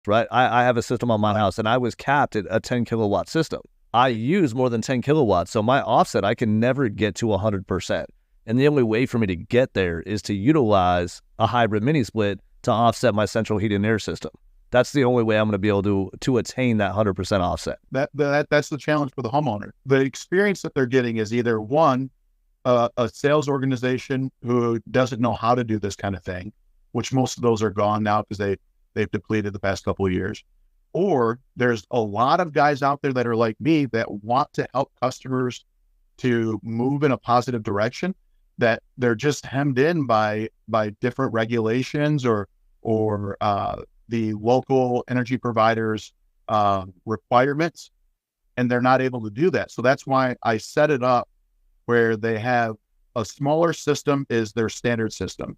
right? I have a system on my house, and I was capped at a 10 kilowatt system. I use more than 10 kilowatts, so my offset, I can never get to 100%. And the only way for me to get there is to utilize a hybrid mini split to offset my central heat and air system. That's the only way I'm going to be able to attain that 100% offset. That's the challenge for the homeowner. The experience that they're getting is either one, a sales organization who doesn't know how to do this kind of thing, which most of those are gone now because they've depleted the past couple of years. Or there's a lot of guys out there that are like me that want to help customers to move in a positive direction, that they're just hemmed in by different regulations or the local energy providers requirements, and they're not able to do that. So that's why I set it up where they have a smaller system is their standard system.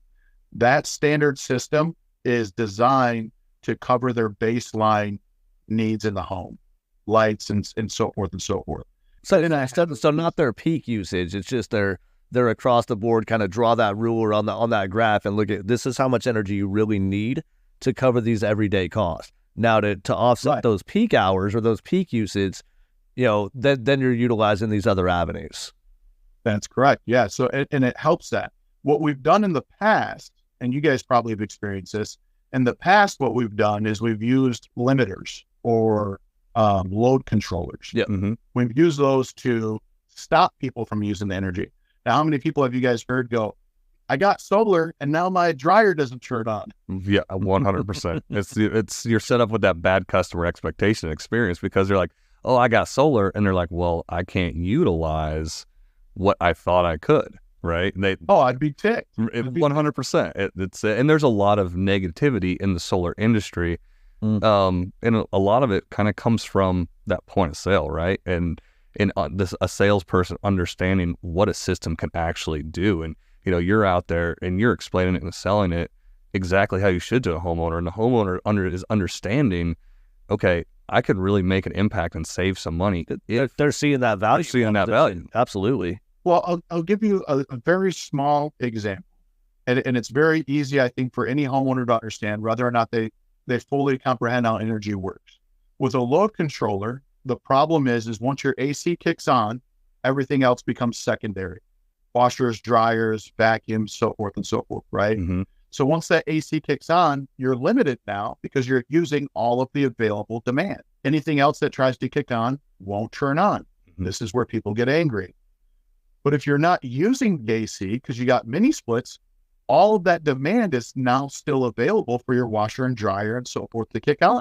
That standard system is designed to cover their baseline needs in the home, lights and so forth and so forth. So not their peak usage. It's just they're across the board, kind of draw that ruler on that graph and look at, this is how much energy you really need to cover these everyday costs. Now to offset those peak hours or those peak usage, then you're utilizing these other avenues. That's correct. Yeah. So, and it helps that. What we've done in the past, and you guys probably have experienced this, in the past, what we've done is we've used limiters or load controllers. Yeah. Mm-hmm. We've used those to stop people from using the energy. Now, how many people have you guys heard go, I got solar and now my dryer doesn't turn on? Yeah, 100%. You're set up with that bad customer expectation experience because they're like, oh, I got solar. And they're like, well, I can't utilize what I thought I could. Right? I'd be ticked. 100%. And there's a lot of negativity in the solar industry. And a lot of it kind of comes from that point of sale, right? And a salesperson understanding what a system can actually do. And, you're out there and you're explaining it and selling it exactly how you should to a homeowner. And the homeowner is understanding, okay, I could really make an impact and save some money. They're seeing that value. They're seeing that value. Absolutely. Well, I'll give you a very small example. And it's very easy, I think, for any homeowner to understand whether or not they fully comprehend how energy works. With a load controller, the problem is once your AC kicks on, everything else becomes secondary. Washers, dryers, vacuums, so forth and so forth, right? Mm-hmm. So once that AC kicks on, you're limited now because you're using all of the available demand. Anything else that tries to kick on won't turn on. Mm-hmm. This is where people get angry. But if you're not using AC because you got mini splits, all of that demand is now still available for your washer and dryer and so forth to kick on.